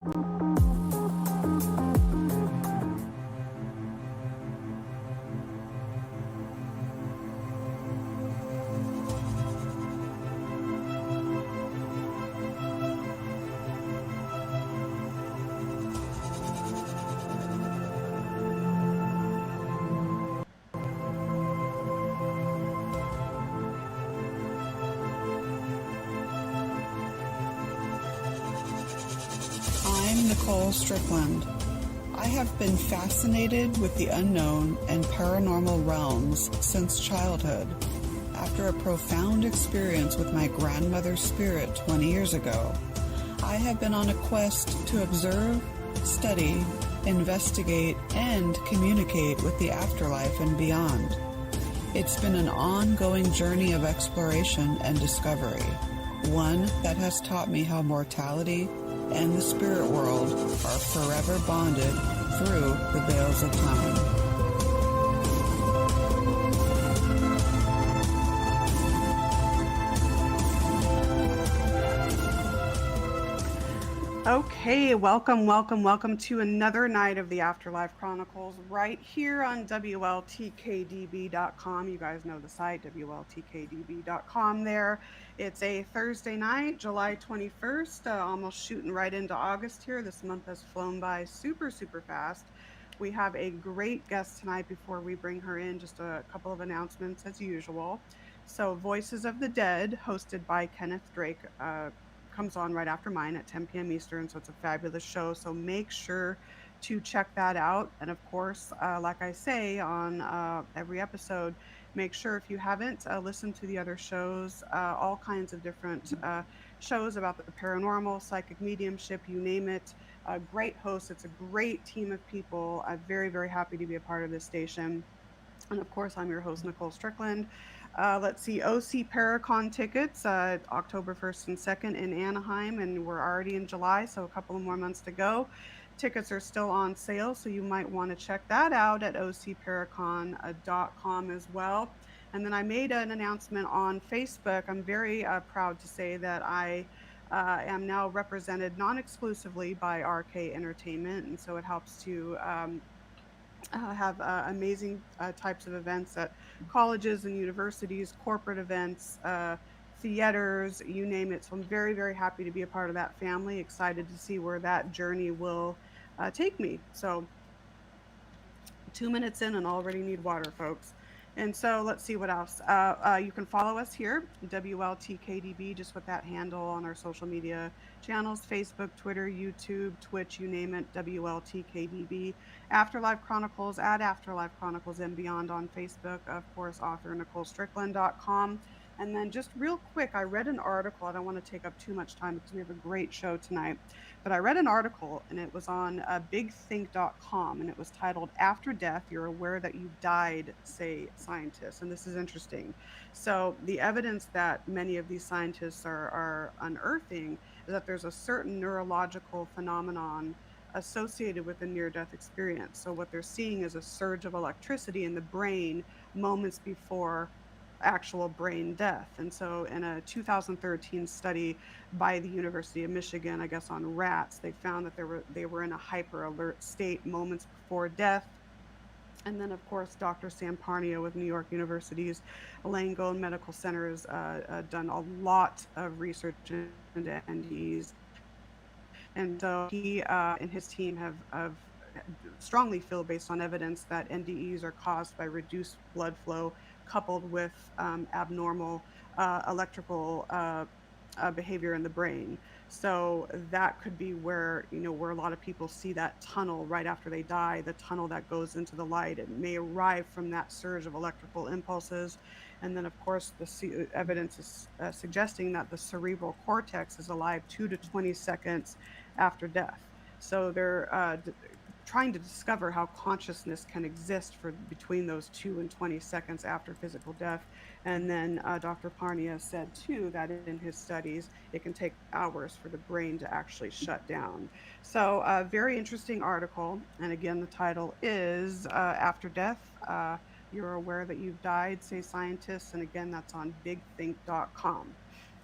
I'm Nicole Strickland. I have been fascinated with the unknown and paranormal realms since childhood. After a profound experience with my grandmother's spirit 20 years ago, I have been on a quest to observe, study, investigate, and communicate with the afterlife and beyond. It's been an ongoing journey of exploration and discovery, one that has taught me how mortality and the spirit world are forever bonded through the veils of time. Okay, welcome to another night of the Afterlife Chronicles right here on WLTKDB.com. You guys know the site, WLTKDB.com there. It's a Thursday night, July 21st, almost shooting right into August here. This month has flown by super fast. We have a great guest tonight. Before we bring her in, just a couple of announcements as usual. So Voices of the Dead, hosted by Kenneth Drake, comes on right after mine at 10 p.m. Eastern. So it's a fabulous show. So make sure to check that out. And of course, like I say on every episode, make sure if you haven't listened to the other shows, all kinds of different shows about the paranormal, psychic mediumship, you name it. Great hosts. It's a great team of people. I'm very happy to be a part of this station. And of course, I'm your host, Nicole Strickland. Let's see, OC Paracon tickets, October 1st and 2nd in Anaheim, and we're already in July, so a couple of more months to go. Tickets are still on sale, so you might want to check that out at ocparacon.com as well. And then I made an announcement on Facebook. I'm very proud to say that I am now represented non-exclusively by RK Entertainment, and so it helps to have amazing types of events at colleges and universities, corporate events, theaters, you name it. So I'm very happy to be a part of that family. Excited to see where that journey will take me. So 2 minutes in and already need water, folks. And so let's see what else. You can follow us here, WLTKDB, just with that handle on our social media channels, Facebook, Twitter, YouTube, Twitch, you name it, WLTKDB. Afterlife Chronicles at Afterlife Chronicles and Beyond on Facebook. Of course, author NicoleStrickland.com. And then just real quick, I read an article. I don't want to take up too much time because we have a great show tonight. But I read an article and it was on bigthink.com and it was titled After Death, You're Aware That You Died, Say Scientists. And this is interesting. So the evidence that many of these scientists are unearthing is that there's a certain neurological phenomenon associated with a near-death experience. So what they're seeing is a surge of electricity in the brain moments before actual brain death. And so in a 2013 study by the University of Michigan, I guess on rats, they found that they were in a hyper alert state moments before death. And then, of course, Dr. Sam Parnia with New York University's Langone Medical Center has done a lot of research into NDEs. And so he and his team have strongly feel, based on evidence, that NDEs are caused by reduced blood flow coupled with abnormal electrical behavior in the brain. So that could be where a lot of people see that tunnel right after they die, the tunnel that goes into the light. It may arrive from that surge of electrical impulses. And then, of course, the evidence is suggesting that the cerebral cortex is alive 2 to 20 seconds after death. So they're trying to discover how consciousness can exist for between those 2 and 20 seconds after physical death. And then Dr. Parnia said too that in his studies it can take hours for the brain to actually shut down. So a very interesting article. And again, the title is After Death, You're Aware That You've Died, Say Scientists. And again, that's on bigthink.com.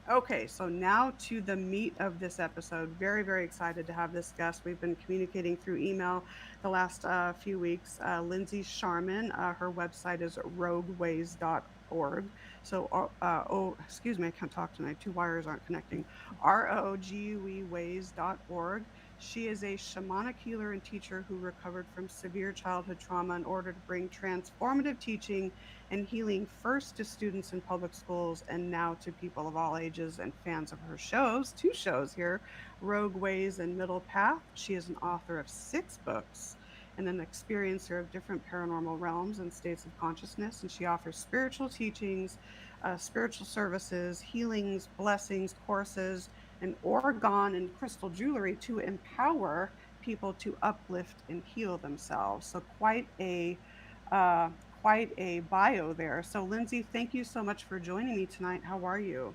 Okay, so now to the meat of this episode. Very, very excited to have this guest. We've been communicating through email the last few weeks. Lindsay Sharman, her website is rogueways.org. So, excuse me, I can't talk tonight. Two wires aren't connecting. ROGUE She is a shamanic healer and teacher who recovered from severe childhood trauma in order to bring transformative teaching and healing first to students in public schools and now to people of all ages and fans of her shows. Two shows here, Rogue Ways and Middle Path. She is an author of 6 books and an experiencer of different paranormal realms and states of consciousness. And she offers spiritual teachings, spiritual services, healings, blessings, courses, and orgone and crystal jewelry to empower people to uplift and heal themselves. So quite a bio there. So Lindsay, thank you so much for joining me tonight. How are you?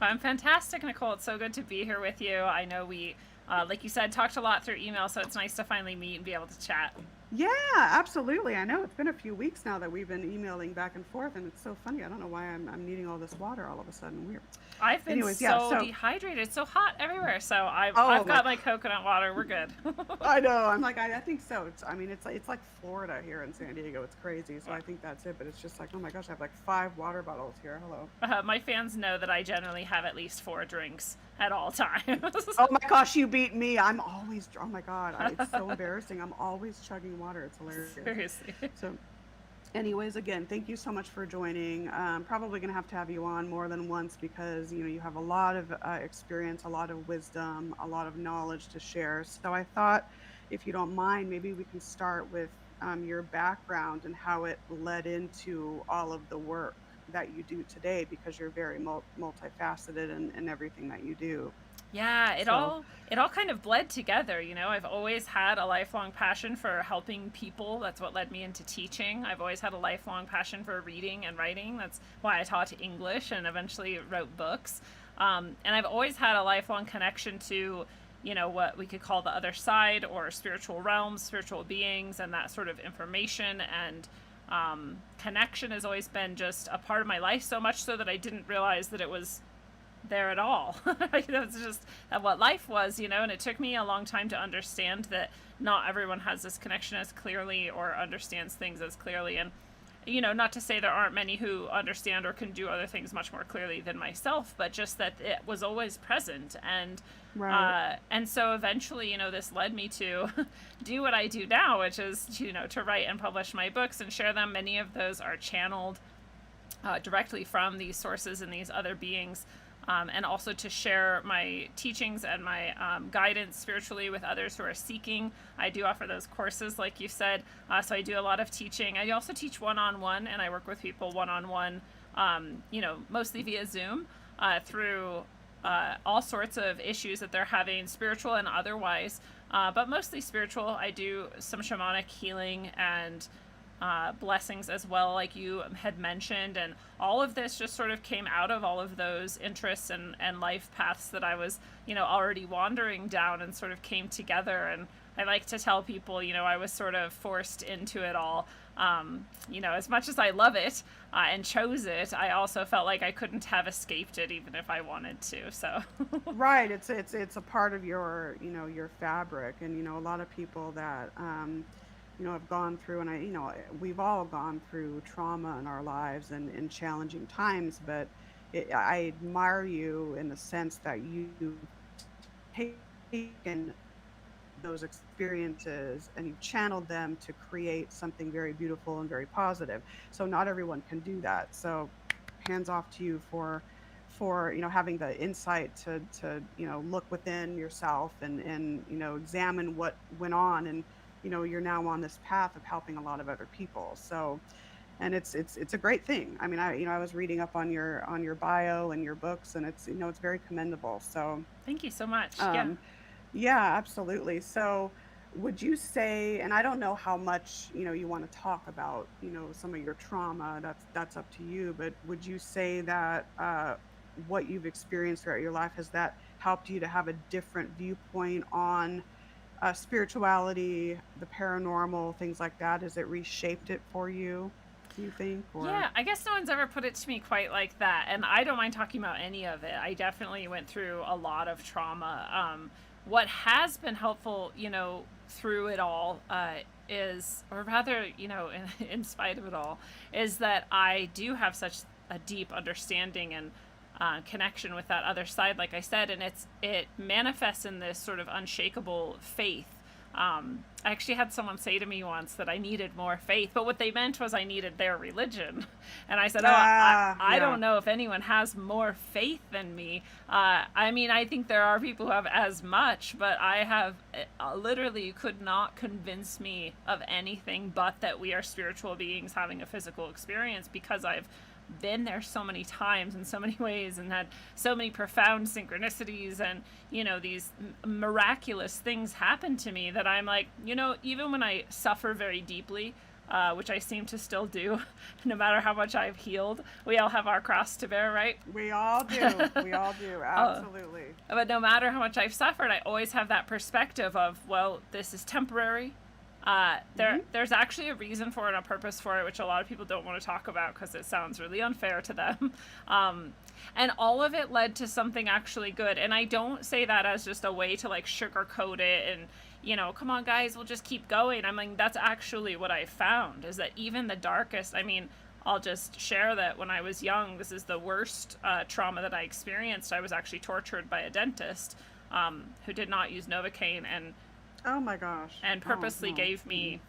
I'm fantastic, Nicole. It's so good to be here with you. I know we, like you said, talked a lot through email, so it's nice to finally meet and be able to chat. Yeah, absolutely. I know it's been a few weeks now that we've been emailing back and forth, and it's so funny. I don't know why I'm needing all this water all of a sudden. Weird. I've been Anyways, yeah. so So, dehydrated. It's so hot everywhere. So I've, oh I've my got my coconut water. We're good. I know. I'm like, I think so. I mean, it's like Florida here in San Diego. It's crazy. So I think that's it. But it's just like, oh my gosh, I have like 5 water bottles here. Hello. My fans know that I generally have at least 4 drinks at all times. Oh my gosh, you beat me. I'm always. Oh my god, it's so embarrassing. I'm always chugging water. It's hilarious. Seriously. So, anyways, again, thank you so much for joining. Probably going to have you on more than once because you have a lot of experience, a lot of wisdom, a lot of knowledge to share. So I thought, if you don't mind, maybe we can start with your background and how it led into all of the work that you do today because you're very multifaceted in everything that you do. Yeah, it So, all it all kind of bled together, you know. I've always had a lifelong passion for helping people. That's what led me into teaching. I've always had a lifelong passion for reading and writing. That's why I taught English and eventually wrote books. And I've always had a lifelong connection to, what we could call the other side or spiritual realms, spiritual beings, and that sort of information and connection has always been just a part of my life, so much so that I didn't realize that it was there at all. That's just what life was, and it took me a long time to understand that not everyone has this connection as clearly or understands things as clearly. And, not to say there aren't many who understand or can do other things much more clearly than myself, but just that it was always present. right. And so eventually, this led me to do what I do now, which is, to write and publish my books and share them. Many of those are channeled directly from these sources and these other beings, and also to share my teachings and my guidance spiritually with others who are seeking. I do offer those courses, like you said. So I do a lot of teaching. I also teach one-on-one, and I work with people one-on-one, mostly via Zoom, through all sorts of issues that they're having, spiritual and otherwise. But mostly spiritual. I do some shamanic healing and blessings as well, like you had mentioned. And all of this just sort of came out of all of those interests and life paths that I was, already wandering down and sort of came together. And I like to tell people, I was sort of forced into it all. As much as I love it and chose it, I also felt like I couldn't have escaped it even if I wanted to. So, Right. It's a part of your fabric, and a lot of people that have gone through, and we've all gone through trauma in our lives and in challenging times, but I admire you in the sense that you've taken those experiences and you've channeled them to create something very beautiful and very positive. So not everyone can do that. So hands off to you for having the insight to look within yourself and examine what went on, and you're now on this path of helping a lot of other people. So, and it's a great thing. I mean, I was reading up on your bio and your books, and it's very commendable. So thank you so much. Yeah. um yeah, absolutely. So would you say, and I don't know how much you want to talk about some of your trauma, that's up to you, but would you say that what you've experienced throughout your life, has that helped you to have a different viewpoint on spirituality, the paranormal, things like that? Has it reshaped it for you? you think? Or Yeah, I guess no one's ever put it to me quite like that, and I don't mind talking about any of it. I definitely went through a lot of trauma. What has been helpful, through it all, is, or rather, in spite of it all, is that I do have such a deep understanding and connection with that other side, like I said, and it manifests in this sort of unshakable faith. I actually had someone say to me once that I needed more faith, but what they meant was I needed their religion. And I said, I yeah. don't know if anyone has more faith than me. I mean, I think there are people who have as much, but I have literally could not convince me of anything but that we are spiritual beings having a physical experience, because I've been there so many times in so many ways and had so many profound synchronicities and these miraculous things happen to me that I'm like, even when I suffer very deeply, which I seem to still do, no matter how much I've healed, we all have our cross to bear, right? We all do. We all do. Absolutely. But no matter how much I've suffered, I always have that perspective of, well, this is temporary. There's actually a reason for it, a purpose for it, which a lot of people don't want to talk about because it sounds really unfair to them. And all of it led to something actually good. And I don't say that as just a way to like sugarcoat it and, come on guys, we'll just keep going. I mean, that's actually what I found, is that even the darkest, I mean, I'll just share that when I was young, this is the worst trauma that I experienced. I was actually tortured by a dentist who did not use Novocaine and Oh my gosh. and purposely gave me,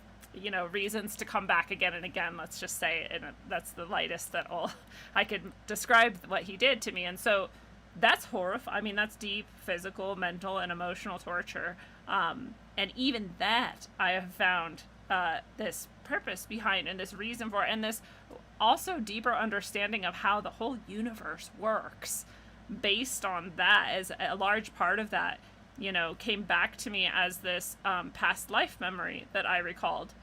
reasons to come back again and again, let's just say, and that's the lightest that I could describe what he did to me. And so that's horrifying. I mean, that's deep physical, mental, and emotional torture. And even that I have found this purpose behind and this reason for it, and this also deeper understanding of how the whole universe works based on that, as a large part of that came back to me as this past life memory that I recalled.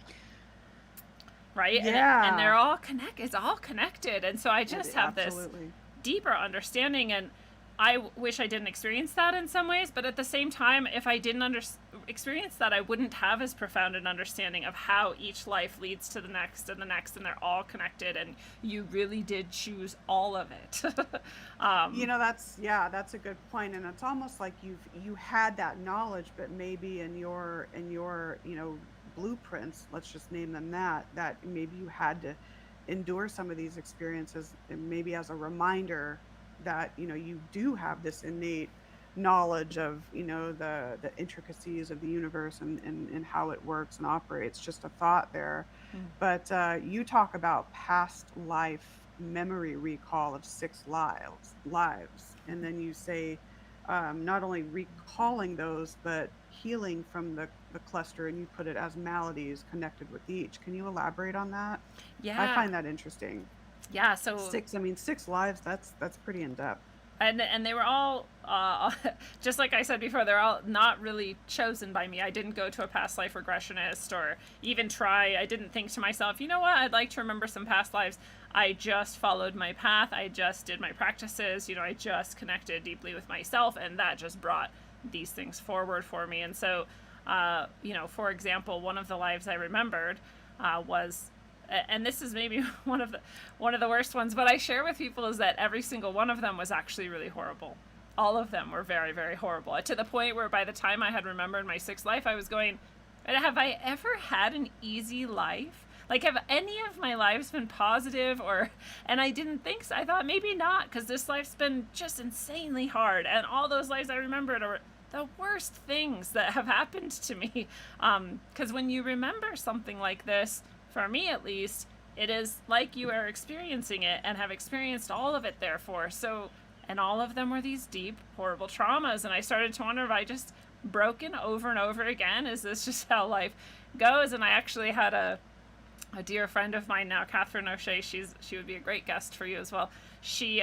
Right? Yeah. And they're all it's all connected. And so I just have Absolutely. this deeper understanding, and I wish I didn't experience that in some ways, but at the same time, if I didn't experience that, I wouldn't have as profound an understanding of how each life leads to the next and the next, and they're all connected, and you really did choose all of it. That's a good point, and it's almost like you had that knowledge, but maybe in your blueprints, let's just name them that maybe you had to endure some of these experiences, and maybe as a reminder that you do have this innate knowledge of the intricacies of the universe and how it works and operates. Just a thought there. But you talk about past life memory recall of 6 lives, and then you say not only recalling those but healing from the cluster, and you put it as maladies connected with each. Can you elaborate on that? I Yeah. find that interesting. Yeah. So 6 lives, that's pretty in depth. and they were all just like I said before, they're all not really chosen by me. I didn't go to a past life regressionist or even try. I didn't think to myself, you know what, I'd like to remember some past lives. I just followed my path. I just did my practices. I just connected deeply with myself, and that just brought these things forward for me. And so for example, one of the lives I remembered was, and this is maybe one of the worst ones, but I share with people, is that every single one of them was actually really horrible. All of them were very, very horrible, to the point where by the time I had remembered my 6th life, I was going, have I ever had an easy life? Like, have any of my lives been positive? And I didn't think so. I thought maybe not, because this life's been just insanely hard, and all those lives I remembered are the worst things that have happened to me. Because when you remember something like this, for me at least, it is like you are experiencing it and have experienced all of it, therefore. So, and all of them were these deep, horrible traumas. And I started to wonder, if I just broken over and over again? Is this just how life goes? And I actually had a dear friend of mine now, Catherine O'Shea. She would be a great guest for you as well. She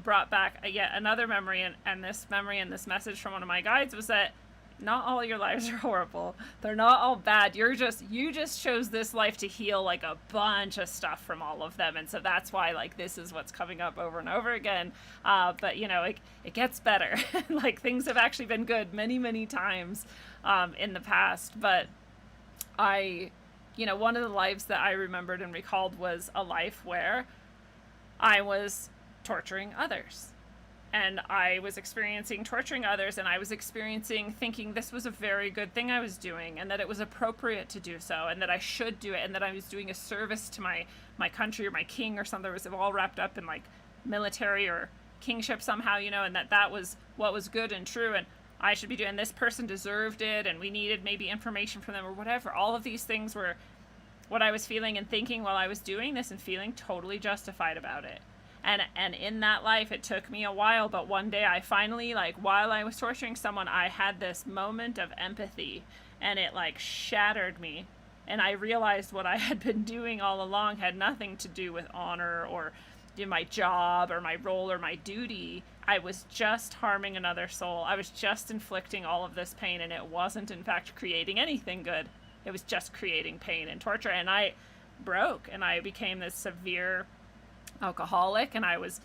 brought back yet another memory, and this memory and this message from one of my guides was that not all your lives are horrible. They're not all bad. You just chose this life to heal like a bunch of stuff from all of them, and so that's why like this is what's coming up over and over again. But it gets better. Like, things have actually been good many, many times in the past. But I one of the lives that I remembered and recalled was a life where I was torturing others. And I was experiencing torturing others, and I was experiencing thinking this was a very good thing I was doing, and that it was appropriate to do so, and that I should do it, and that I was doing a service to my country or my king or something. It was all wrapped up in like military or kingship somehow, and that was what was good and true, and I should be doing, and this person deserved it, and we needed maybe information from them or whatever. All of these things were what I was feeling and thinking while I was doing this, and feeling totally justified about it. And in that life, it took me a while, but one day I finally, like, while I was torturing someone, I had this moment of empathy, and it like shattered me, and I realized what I had been doing all along had nothing to do with honor or my job or my role or my duty. I was just harming another soul. I was just inflicting all of this pain, and it wasn't in fact creating anything good. It was just creating pain and torture, and I broke, and I became this severe alcoholic, and I was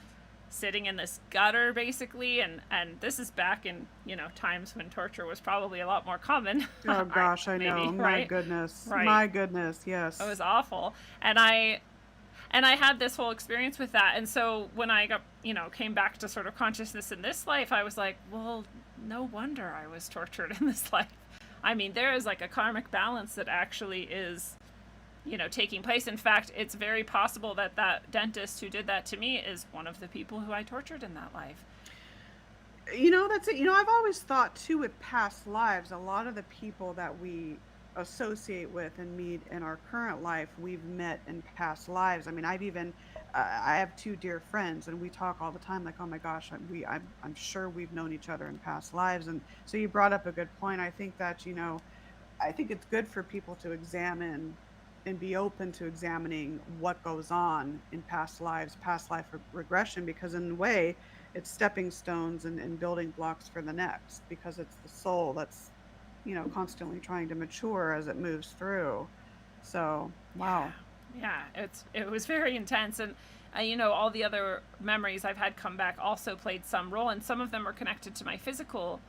sitting in this gutter basically, and this is back in times when torture was probably a lot more common. Oh gosh, I maybe, know. right? My goodness. Right. My goodness, yes. It was awful. And I had this whole experience with that. And so when I got, came back to sort of consciousness in this life, I was like, well, no wonder I was tortured in this life. I mean, there is like a karmic balance that actually is taking place. In fact, it's very possible that that dentist who did that to me is one of the people who I tortured in that life. That's it. I've always thought too, with past lives, a lot of the people that we associate with and meet in our current life, we've met in past lives. I mean, I have two dear friends, and we talk all the time, like, oh my gosh, I'm sure we've known each other in past lives. And so you brought up a good point. I think that, I think it's good for people to examine and be open to examining what goes on in past lives, past life regression, because in a way it's stepping stones and building blocks for the next, because it's the soul that's, constantly trying to mature as it moves through. So, wow. Yeah, it was very intense. And, all the other memories I've had come back also played some role, and some of them are connected to my physical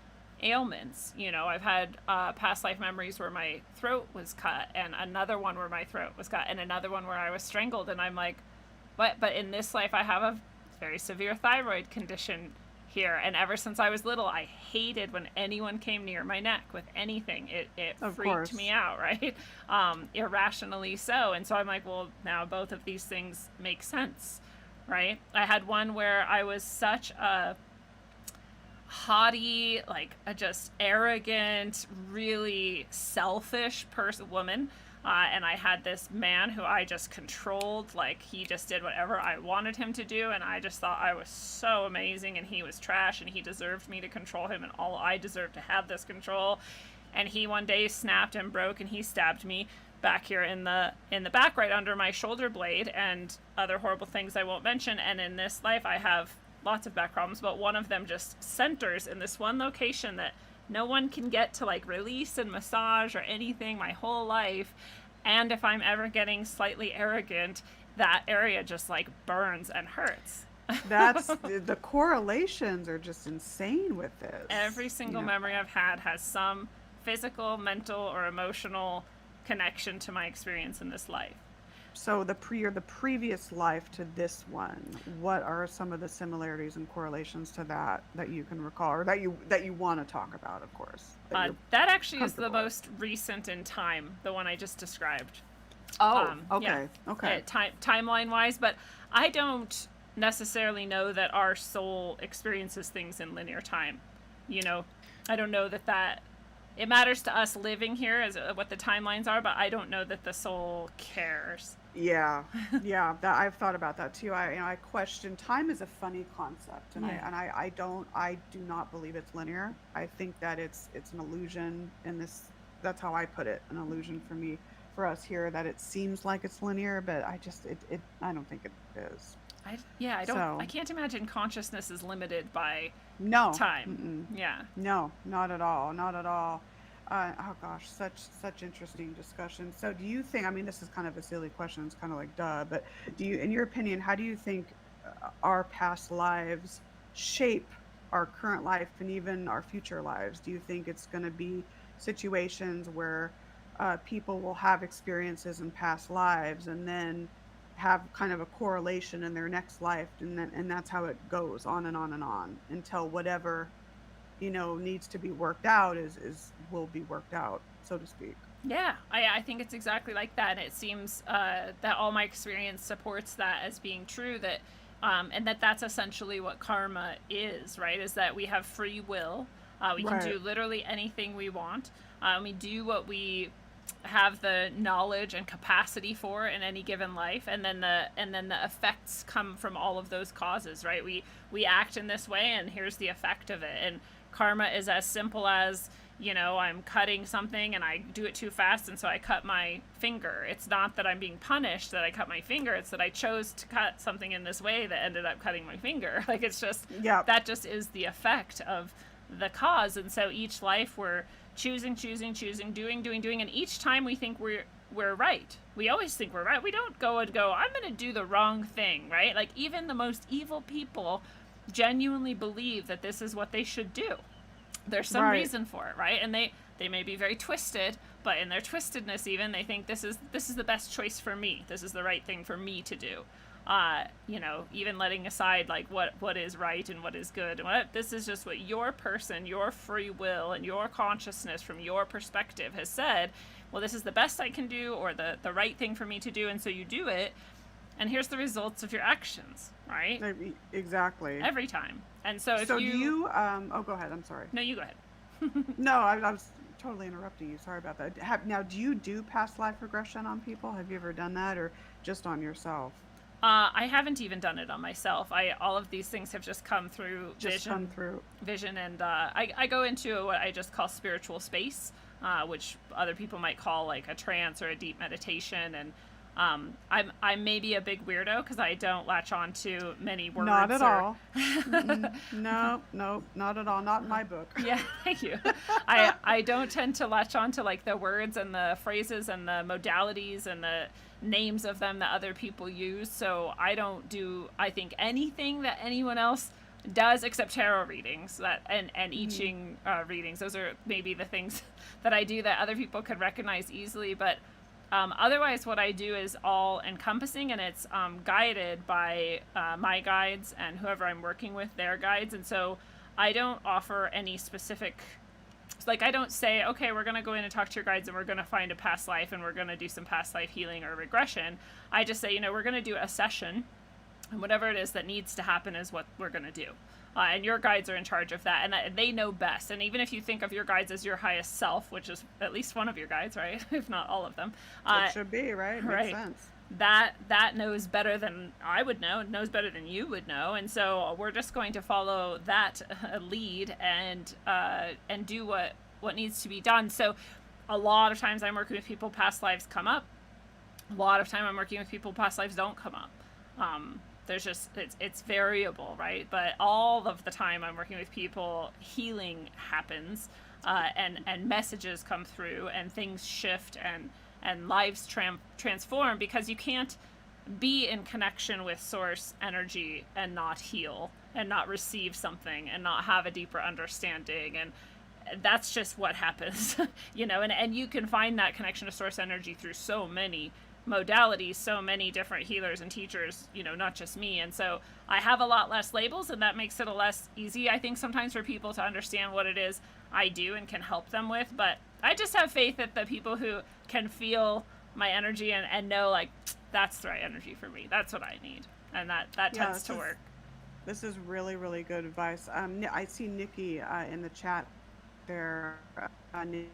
ailments. I've had past life memories where my throat was cut, and another one where my throat was cut, and another one where I was strangled, and I'm like, but in this life I have a very severe thyroid condition here, and ever since I was little, I hated when anyone came near my neck with anything. It freaked me out, right? Irrationally so. And so I'm like, well, now both of these things make sense, right? I had one where I was such a haughty, like a just arrogant, really selfish woman, and I had this man who I just controlled. Like, he just did whatever I wanted him to do, and I just thought I was so amazing, and he was trash, and he deserved me to control him, and all I deserved to have this control. And he one day snapped and broke, and he stabbed me back here in the back, right under my shoulder blade, and other horrible things I won't mention. And in this life I have lots of back problems, but one of them just centers in this one location that no one can get to, like, release and massage or anything my whole life. And if I'm ever getting slightly arrogant, that area just like burns and hurts. That's the correlations are just insane with this. Every single memory I've had has some physical, mental, or emotional connection to my experience in this life. So the previous life to this one, what are some of the similarities and correlations to that you can recall, or that you want to talk about, of course? That actually is the most recent in time, the one I just described. Oh, okay, okay. Timeline wise, but I don't necessarily know that our soul experiences things in linear time. I don't know that it matters to us living here as what the timelines are, but I don't know that the soul cares. Yeah, I've thought about that too. I question time is a funny concept, and I do not believe it's linear. I think that it's an illusion, and that's how I put it, an illusion for us here, that it seems like it's linear, but I don't think it is. I can't imagine consciousness is limited by time. Mm-mm. Yeah. No, not at all. Not at all. Oh gosh, such interesting discussion. So do you think, I mean, this is kind of a silly question, it's kind of like duh, but in your opinion, how do you think our past lives shape our current life and even our future lives? Do you think it's going to be situations where people will have experiences in past lives and then have kind of a correlation in their next life, and that's how it goes on and on and on until whatever needs to be worked out is will be worked out, so to speak. Yeah, I think it's exactly like that. It seems that all my experience supports that as being true. That and that's essentially what karma is, right? Is that we have free will. We can Right. do literally anything we want. We do what we have the knowledge and capacity for in any given life, and then the effects come from all of those causes, right? We act in this way, and here's the effect of it. And karma is as simple as, I'm cutting something and I do it too fast, and so I cut my finger. It's not that I'm being punished that I cut my finger, it's that I chose to cut something in this way that ended up cutting my finger. Like, it's just, Yeah. that just is the effect of the cause. And so each life we're choosing, doing, and each time we think we're right. We always think we're right. We don't go, I'm going to do the wrong thing, right? Like, even the most evil people genuinely believe that this is what they should do. There's some Right. reason for it, right? And they may be very twisted, but in their twistedness, even, they think this is the best choice for me. This is the right thing for me to do. Even letting aside like what is right and what is good, and this is just what your person, your free will, and your consciousness from your perspective has said. Well, this is the best I can do, or the right thing for me to do, and so you do it. And here's the results of your actions, right? Exactly. Every time. And so if So you do you oh, go ahead, I'm sorry. no, you go ahead. No, I was totally interrupting you, sorry about that. Now, do you do past life regression on people? Have you ever done that, or just on yourself? I haven't even done it on myself. All of these things have just come through Just come through. vision, and I go into what I just call spiritual space, which other people might call like a trance or a deep meditation. And I'm maybe a big weirdo because I don't latch on to many words. Not at all. No, no, not at all. Not in my book. Yeah, thank you. I don't tend to latch on to like the words and the phrases and the modalities and the names of them that other people use. So I don't do, I think, anything that anyone else does except tarot readings and I Ching readings. Those are maybe the things that I do that other people could recognize easily. But otherwise, what I do is all encompassing, and it's guided by my guides and whoever I'm working with, their guides. And so I don't offer any specific, like, I don't say, okay, we're going to go in and talk to your guides and we're going to find a past life and we're going to do some past life healing or regression. I just say, we're going to do a session, and whatever it is that needs to happen is what we're going to do. And your guides are in charge of that, and they know best. And even if you think of your guides as your highest self, which is at least one of your guides, right? If not all of them. It should be, right? Right. Makes sense. That knows better than I would know, knows better than you would know. And so we're just going to follow that lead and do what needs to be done. So a lot of times I'm working with people, past lives come up. A lot of time I'm working with people, past lives don't come up. There's just, it's variable, right? But all of the time I'm working with people, healing happens, and messages come through, and things shift, and lives transform, because you can't be in connection with source energy and not heal and not receive something and not have a deeper understanding. And that's just what happens. And you can find that connection to source energy through so many modalities, so many different healers and teachers, not just me. And so I have a lot less labels, and that makes it a less easy, I think, sometimes for people to understand what it is I do and can help them with. But I just have faith that the people who can feel my energy and know, like, that's the right energy for me, that's what I need, and that tends to work. This is really, really good advice. I see Nikki in the chat there. Nikki,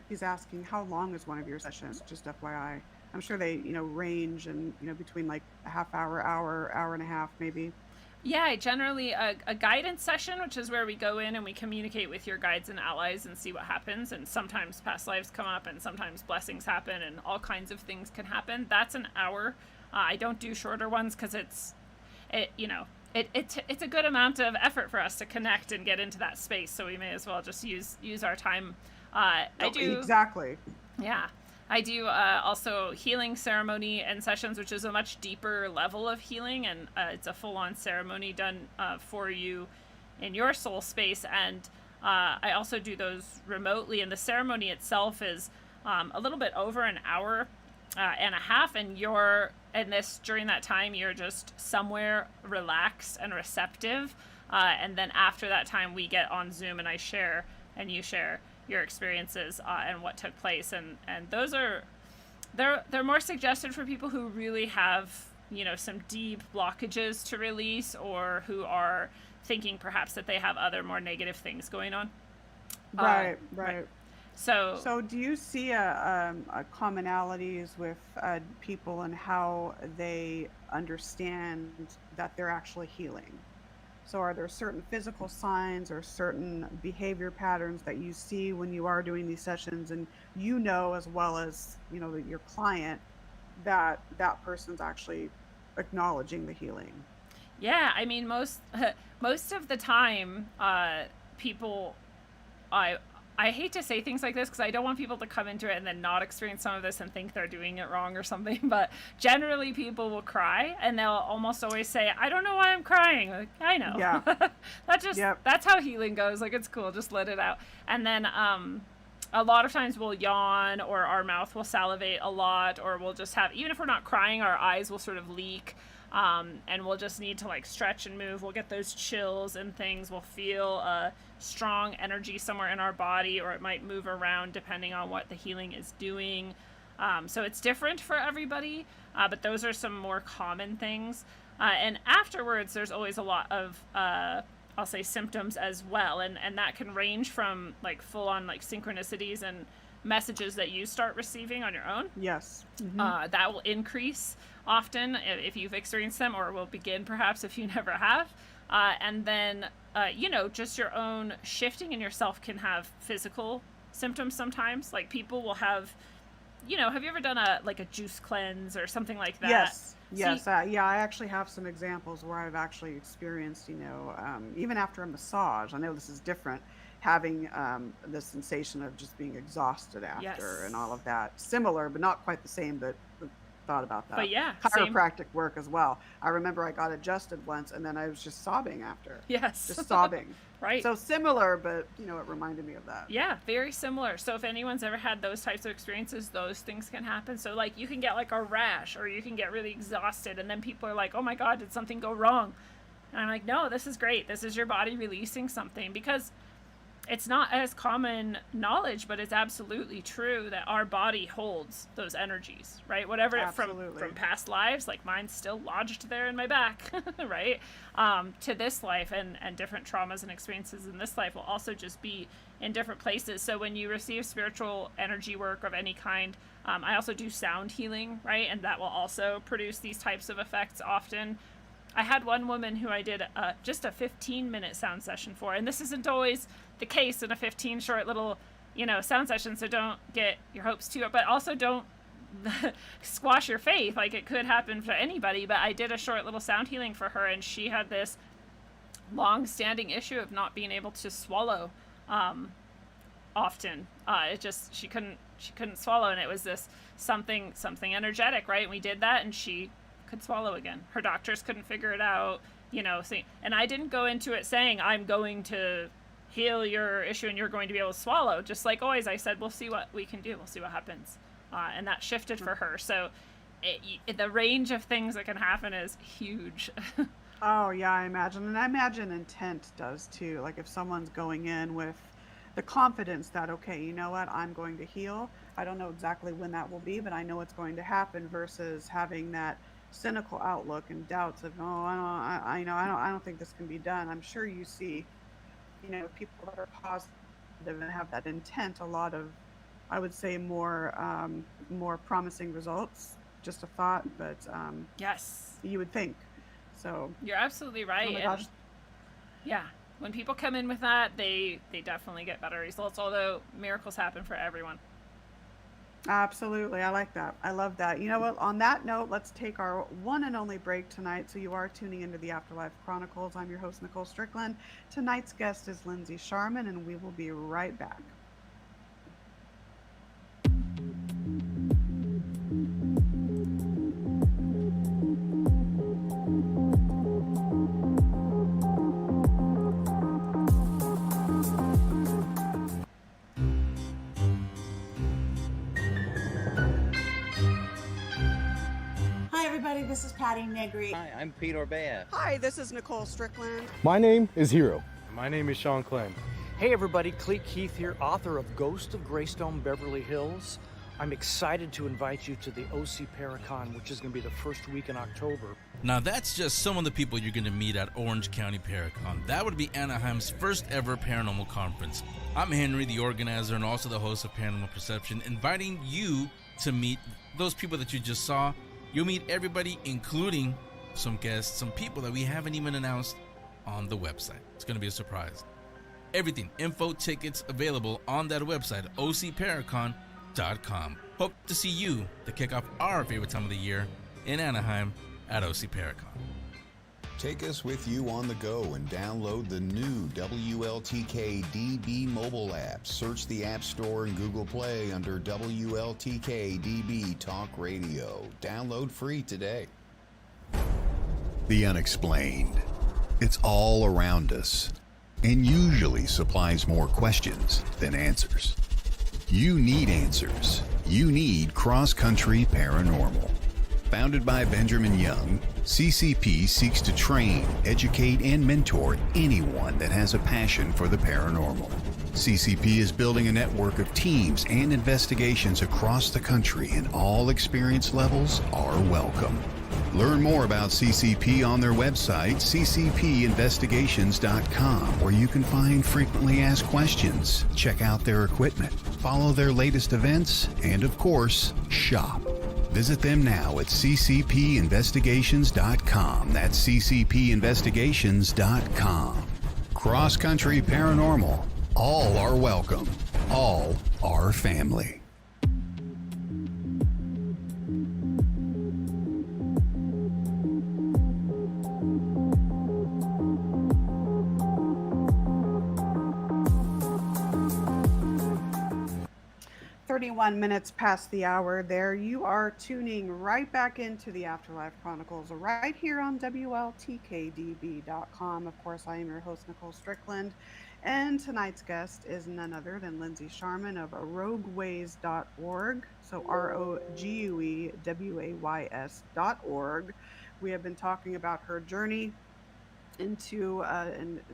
he's asking, how long is one of your sessions? Just FYI. I'm sure they, range and, between like a half hour, hour and a half, maybe. Yeah, generally a guidance session, which is where we go in and we communicate with your guides and allies and see what happens. And sometimes past lives come up, and sometimes blessings happen, and all kinds of things can happen. That's an hour. I don't do shorter ones because it's a good amount of effort for us to connect and get into that space. So we may as well just use our time. I do exactly. Yeah. I do also healing ceremony and sessions, which is a much deeper level of healing, and it's a full-on ceremony done for you in your soul space. And I also do those remotely, and the ceremony itself is a little bit over an hour and a half, and during that time you're just somewhere relaxed and receptive, and then after that time we get on Zoom and I share and you share your experiences and what took place, and those are they're more suggested for people who really have some deep blockages to release, or who are thinking perhaps that they have other more negative things going on. Right. So Do you see a commonalities with people and how they understand that they're actually healing? So are there certain physical signs or certain behavior patterns that you see when you are doing these sessions, and as well as your client, that that person's actually acknowledging the healing? yeah, I mean, most of the time, people, I I hate to say things like this because I don't want people to come into it and then not experience some of this and think they're doing it wrong or something. But generally, people will cry and they'll almost always say, "I don't know why I'm crying." Like, I know. Yeah. That's how healing goes. Like, it's cool. Just let it out. And then a lot of times we'll yawn, or our mouth will salivate a lot, or we'll just have, even if we're not crying, our eyes will sort of leak. And we'll just need to like stretch and move. We'll get those chills and things. We'll feel a strong energy somewhere in our body, or it might move around depending on what the healing is doing. So it's different for everybody, but those are some more common things. And afterwards, there's always a lot of, I'll say, symptoms as well. And that can range from like full on like synchronicities and messages that you start receiving on your own. Yes. Mm-hmm. That will increase often if you've experienced them, or will begin perhaps if you never have. And then, just your own shifting in yourself can have physical symptoms sometimes. Like people will have, have you ever done a juice cleanse or something like that? Yes. Yes. I actually have some examples where I've actually experienced, even after a massage, I know this is different, having the sensation of just being exhausted after. Yes. And all of that. Similar, but not quite the same, but thought about that. But yeah, chiropractic work as well. I remember I got adjusted once and then I was just sobbing after. Yes. Just sobbing. Right. So similar, but it reminded me of that. Yeah, very similar. So if anyone's ever had those types of experiences, those things can happen. So like you can get like a rash, or you can get really exhausted, and then people are like, "Oh my God, did something go wrong?" And I'm like, "No, this is great. This is your body releasing something." Because it's not as common knowledge, but it's absolutely true that our body holds those energies, right? Whatever from past lives, like mine's still lodged there in my back, right? To this life, and different traumas and experiences in this life will also just be in different places. So when you receive spiritual energy work of any kind, I also do sound healing, right? And that will also produce these types of effects often. I had one woman who I did just a 15-minute sound session for, and this isn't always the case in a 15 short little, sound session, so don't get your hopes too up, but also don't squash your faith. Like, it could happen for anybody, but I did a short little sound healing for her, and she had this long-standing issue of not being able to swallow often. She couldn't swallow, and it was this something energetic, right? And we did that, and she could swallow again. Her doctors couldn't figure it out, and I didn't go into it saying, I'm going to heal your issue and you're going to be able to swallow. Just like always, I said, we'll see what we can do. We'll see what happens. And that shifted for her. So the range of things that can happen is huge. Oh, yeah, I imagine. And I imagine intent does too. Like if someone's going in with the confidence that, okay, you know what, I'm going to heal. I don't know exactly when that will be, but I know it's going to happen, versus having that cynical outlook and doubts of, I don't think this can be done. I'm sure you see, people that are positive and have that intent, a lot of, I would say, more promising results. Just a thought, but yes, you would think. So you're absolutely right. Oh my gosh. Yeah, when people come in with that, they definitely get better results. Although miracles happen for everyone. Absolutely. I like that. I love that. You know what? On that note, let's take our one and only break tonight. So you are tuning into the Afterlife Chronicles. I'm your host, Nicole Strickland. Tonight's guest is Lindsay Sharman, and we will be right back. Patty Negri. Hi, I'm Pete Orbea. Hi, this is Nicole Strickland. My name is Hero. My name is Sean Clem. Hey everybody, Cleet Keith here, author of Ghost of Greystone Beverly Hills. I'm excited to invite you to the OC Paracon, which is going to be the first week in October. Now that's just some of the people you're going to meet at Orange County Paracon. That would be Anaheim's first ever paranormal conference. I'm Henry, the organizer and also the host of Paranormal Perception, inviting you to meet those people that you just saw. You'll meet everybody, including some guests, some people that we haven't even announced on the website. It's going to be a surprise. Everything, info, tickets available on that website, ocparacon.com. Hope to see you to kick off our favorite time of the year in Anaheim at OC Paracon. Take us with you on the go and download the new WLTK DB mobile app. Search the App Store and Google Play under WLTK DB Talk Radio. Download free today. The unexplained. It's all around us and usually supplies more questions than answers. You need answers. You need Cross Country Paranormal. Founded by Benjamin Young, CCP seeks to train, educate, and mentor anyone that has a passion for the paranormal. CCP is building a network of teams and investigations across the country, and all experience levels are welcome. Learn more about CCP on their website, ccpinvestigations.com, where you can find frequently asked questions, check out their equipment, follow their latest events, and of course, shop. Visit them now at ccpinvestigations.com. That's ccpinvestigations.com. Cross Country Paranormal. All are welcome. All are family. Minutes past the hour there. You are tuning right back into the Afterlife Chronicles right here on WLTKDB.com. Of course, I am your host, Nicole Strickland, and tonight's guest is none other than Lindsay Sharman of rogueways.org. So ROGUEWAYS.org. We have been talking about her journey into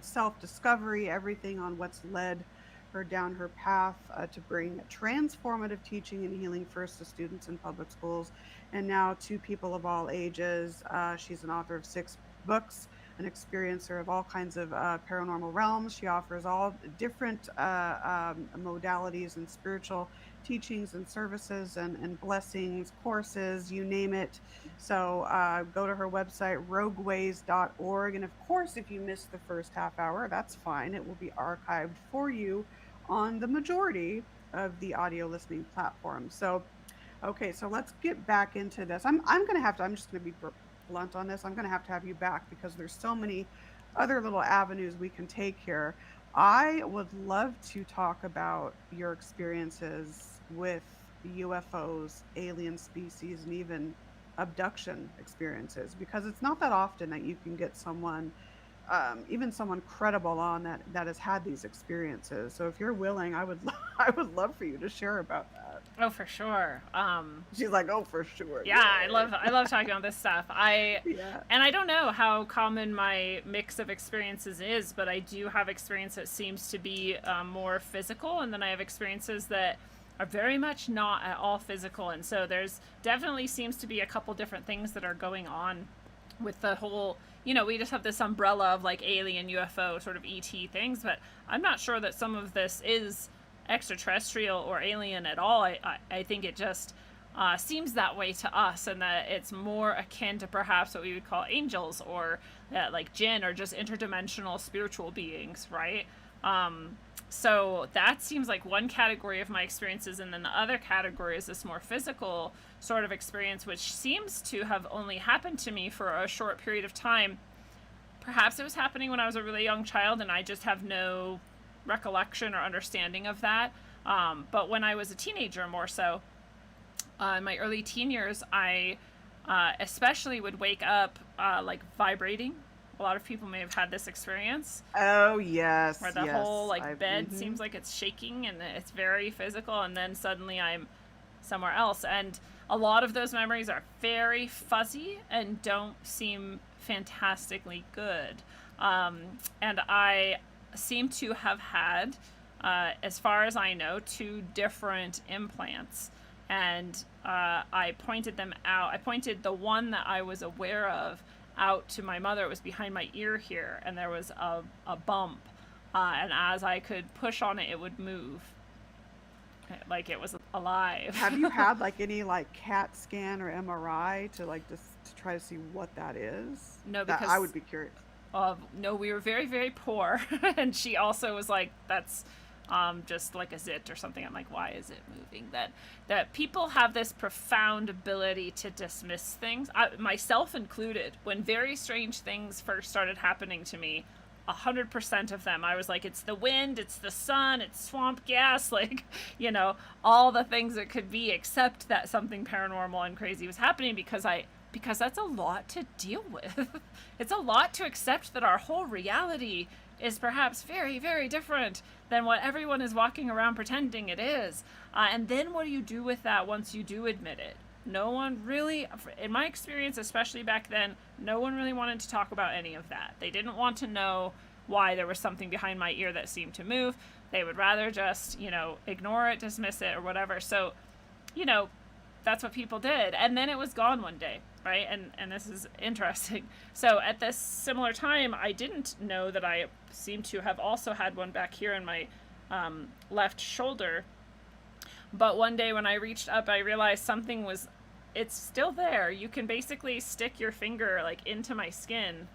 self-discovery, everything on what's led her down her path to bring transformative teaching and healing first to students in public schools and now to people of all ages. She's an author of 6 books, an experiencer of all kinds of paranormal realms. She offers all different modalities and spiritual teachings and services and blessings, courses, you name it. So go to her website, rogueways.org. And of course, if you missed the first half hour, that's fine. It will be archived for you on the majority of the audio listening platforms. So, okay, so let's get back into this. I'm just going to be blunt on this. I'm going to have you back because there's so many other little avenues we can take here. I would love to talk about your experiences with UFOs, alien species, and even abduction experiences, because it's not that often that you can get someone even someone credible on that has had these experiences. So if you're willing, I would love for you to share about that. Oh, for sure. She's like, oh, for sure. Yeah, I love talking about this stuff. Yeah. And I don't know how common my mix of experiences is, but I do have experience that seems to be more physical, and then I have experiences that are very much not at all physical. And so there's definitely seems to be a couple different things that are going on with the whole, we just have this umbrella of like alien, UFO, sort of ET things, but I'm not sure that some of this is extraterrestrial or alien at all. I think it just seems that way to us, and that it's more akin to perhaps what we would call angels or like jinn or just interdimensional spiritual beings, right? So that seems like one category of my experiences, and then the other category is this more physical sort of experience, which seems to have only happened to me for a short period of time. Perhaps it was happening when I was a really young child, and I just have no recollection or understanding of that. But when I was a teenager, more so, in my early teen years, I especially would wake up like vibrating. A lot of people may have had this experience. Oh, yes. Where the whole bed seems like it's shaking and it's very physical, and then suddenly I'm somewhere else. And a lot of those memories are very fuzzy and don't seem fantastically good. And I seem to have had, as far as I know, 2 different implants. And I pointed them out. I pointed the one that I was aware of out to my mother. It was behind my ear here, and there was a bump. And as I could push on it, it would move. Like it was alive. Have you had like any like CAT scan or MRI to like just to try to see what that is? No, That because I would be curious. no, we were very, very poor. And she also was like, that's just like a zit or something. I'm like, why is it moving? That people have this profound ability to dismiss things, myself included. When very strange things first started happening to me, 100% of them, I was like, it's the wind, it's the sun, it's swamp gas, like, you know, all the things it could be, except that something paranormal and crazy was happening, because that's a lot to deal with. It's a lot to accept that our whole reality is perhaps very, very different than what everyone is walking around pretending it is. And then what do you do with that once you do admit it? No one really, in my experience, especially back then, no one really wanted to talk about any of that. They didn't want to know why there was something behind my ear that seemed to move. They would rather just, you know, ignore it, dismiss it, or whatever. So, you know, that's what people did. And then it was gone one day, right? And this is interesting. So at this similar time, I didn't know that I seemed to have also had one back here in my left shoulder. But one day when I reached up, I realized it's still there. You can basically stick your finger like into my skin.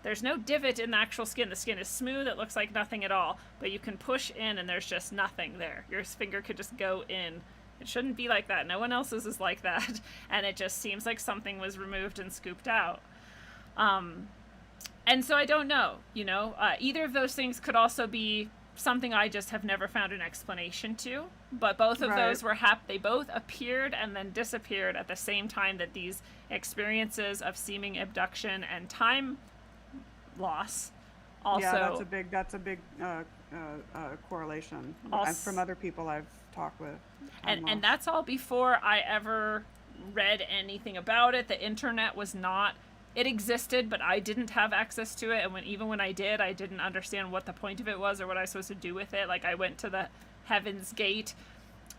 There's no divot in the actual skin. The skin is smooth. It looks like nothing at all. But you can push in and there's just nothing there. Your finger could just go in. It shouldn't be like that. No one else's is like that. And it just seems like something was removed and scooped out. And so I don't know, you know, either of those things could also be something I just have never found an explanation to, but both of those were they both appeared and then disappeared at the same time that these experiences of seeming abduction and time loss also. Yeah, that's a big correlation. From other people I've talked with. And that's all before I ever read anything about it. The internet was not. It existed, but I didn't have access to it, and even when I did, I didn't understand what the point of it was or what I was supposed to do with it. Like, I went to the Heaven's Gate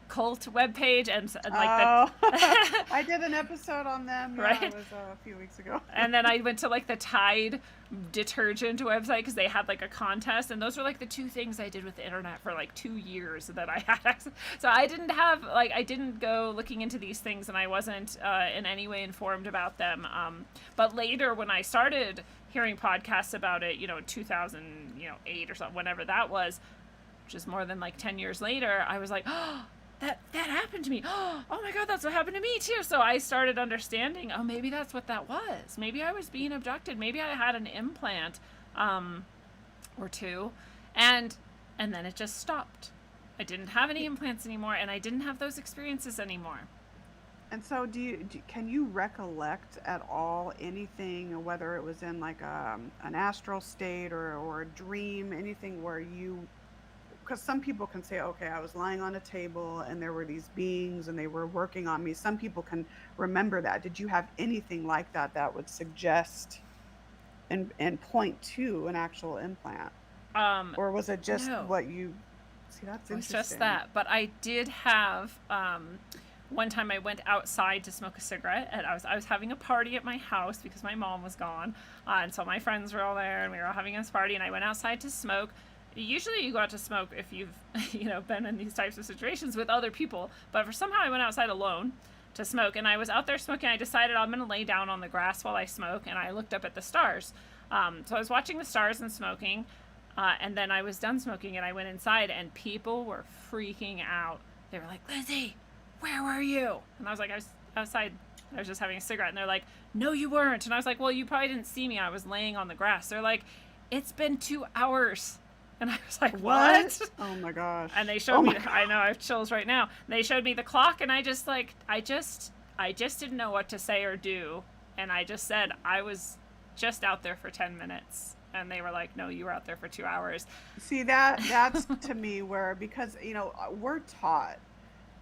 cult webpage and like I did an episode on them. Yeah, right? It was a few weeks ago. And then I went to like the Tide detergent website because they had like a contest, and those were like the 2 things I did with the internet for like 2 years that I had access. So I didn't go looking into these things, and I wasn't in any way informed about them. But later, when I started hearing podcasts about it, you know, 2008 or something, whenever that was, which is more than like 10 years later, I was like, oh, that happened to me. Oh my God, that's what happened to me too. So I started understanding, oh, maybe that's what that was. Maybe I was being abducted. Maybe I had an implant or 2. And then it just stopped. I didn't have any implants anymore, and I didn't have those experiences anymore. And so can you recollect at all anything, whether it was in like an astral state or a dream, anything where you, because some people can say, okay, I was lying on a table and there were these beings and they were working on me. Some people can remember that. Did you have anything like that would suggest and point to an actual implant? Or was it just no. what you see? That's interesting. It was just that. But I did have one time I went outside to smoke a cigarette, and I was having a party at my house because my mom was gone, and so my friends were all there and we were all having this party, and I went outside to smoke. Usually you go out to smoke if you've been in these types of situations with other people, but somehow I went outside alone to smoke, and I was out there smoking. I decided I'm going to lay down on the grass while I smoke, and I looked up at the stars. So I was watching the stars and smoking, and then I was done smoking, and I went inside, and people were freaking out. They were like, Lizzie, where were you? And I was like, I was outside. I was just having a cigarette. And they're like, no, you weren't. And I was like, well, you probably didn't see me. I was laying on the grass. They're like, it's been 2 hours. And I was like, what? Oh my gosh. And they showed me, I know, I have chills right now. They showed me the clock, and I just didn't know what to say or do. And I just said, I was just out there for 10 minutes. And they were like, no, you were out there for 2 hours. See, that's to me where, because, we're taught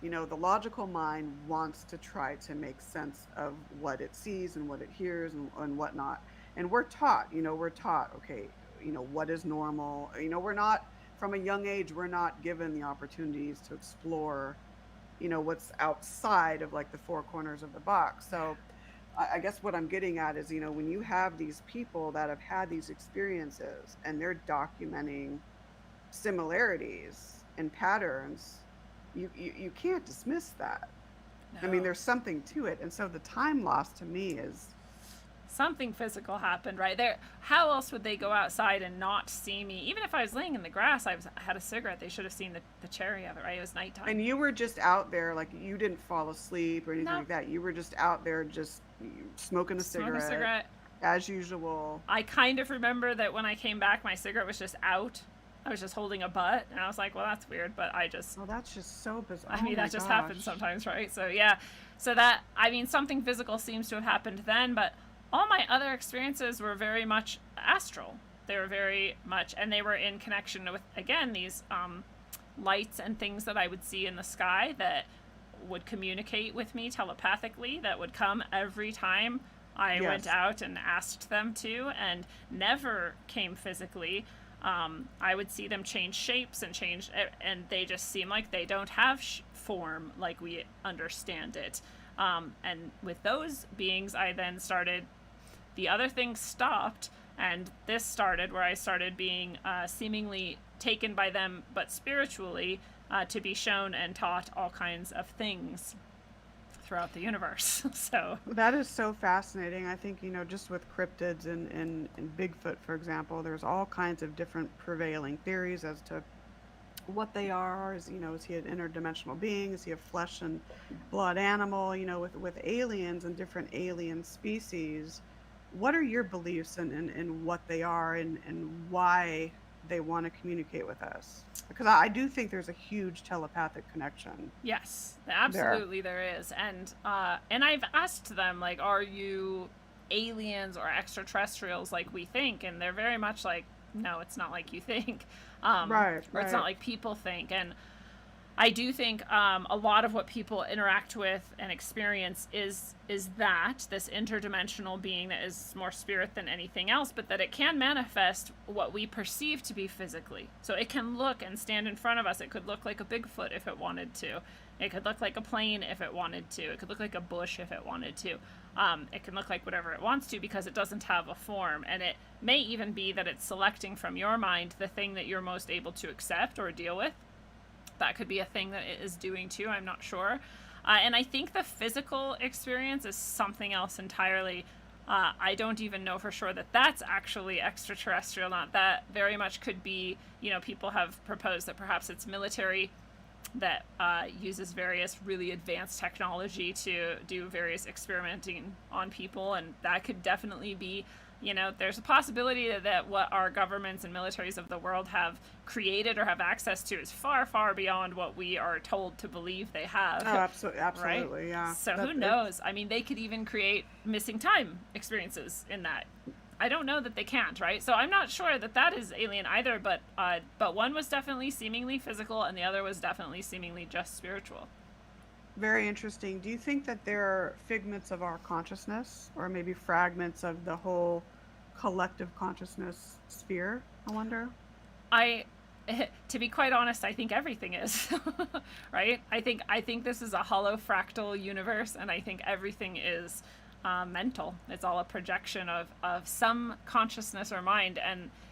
The logical mind wants to try to make sense of what it sees and what it hears and whatnot. And we're taught, okay, what is normal. We're not, from a young age, we're not given the opportunities to explore, what's outside of like the four corners of the box. So I guess what I'm getting at is, when you have these people that have had these experiences and they're documenting similarities and patterns, you can't dismiss that. I mean, No. there's something to it. And so the time loss to me is, Something physical happened right there. How else would they go outside and not see me? Even if I was laying in the grass, I had a cigarette. They should have seen the cherry of it, right? It was nighttime. and you were just out there, like you didn't fall asleep or anything No. like that. You were just out there, just smoking a Smoke a cigarette cigarette. as usual. I kind of remember that when I came back, my cigarette was just out. I was just holding a butt, and I was like, well, that's weird, but I just, Oh, that's just so bizarre. I mean, Oh my that just happens gosh. sometimes, right? So, yeah. So, that, I mean, something physical seems to have happened then, but all my other experiences were very much astral. They were very much, and they were in connection with, again, these lights and things that I would see in the sky that would communicate with me telepathically, that would come every time I went Yes. out and asked them to, and never came physically. I would see them change shapes and change, and they just seem like they don't have form like we understand it. And with those beings, I then started, the other things stopped, and this started where I started being seemingly taken by them, but spiritually, to be shown and taught all kinds of things throughout the universe. So, That is so fascinating. I think, just with cryptids and Bigfoot, for example, there's all kinds of different prevailing theories as to what they are. Is he an interdimensional being? Is he a flesh and blood animal? With aliens and different alien species, what are your beliefs in what they are and why they want to communicate with us? Because I do think there's a huge telepathic connection yes, there. absolutely there is. And I've asked them, like, are you aliens or extraterrestrials like we think? And they're very much like, no, it's not like you think. Right, Or it's not right. like people think. And I do think a lot of what people interact with and experience is that this interdimensional being that is more spirit than anything else, but that it can manifest what we perceive to be physically. So it can look and stand in front of us. It could look like a Bigfoot if it wanted to. It could look like a plane if it wanted to. It could look like a bush if it wanted to. It can look like whatever it wants to because it doesn't have a form. And it may even be that it's selecting from your mind the thing that you're most able to accept or deal with. That could be a thing that it is doing too. I'm not sure. And I think the physical experience is something else entirely. I don't even know for sure that that's actually extraterrestrial. Not that very much could be. People have proposed that perhaps it's military that uses various really advanced technology to do various experimenting on people, and that could definitely be. There's a possibility that what our governments and militaries of the world have created or have access to is far, far beyond what we are told to believe they have. Oh, absolutely, Right? absolutely, yeah. So who It's knows? I mean, they could even create missing time experiences in that. I don't know that they can't, right? So I'm not sure that that is alien either, but one was definitely seemingly physical, and the other was definitely seemingly just spiritual. very interesting. Do you think that they're figments of our consciousness, or maybe fragments of the whole collective consciousness sphere? I wonder. I, to be quite honest, I think everything is, right? I think this is a hollow fractal universe, and I think everything is mental. It's all a projection of some consciousness or mind,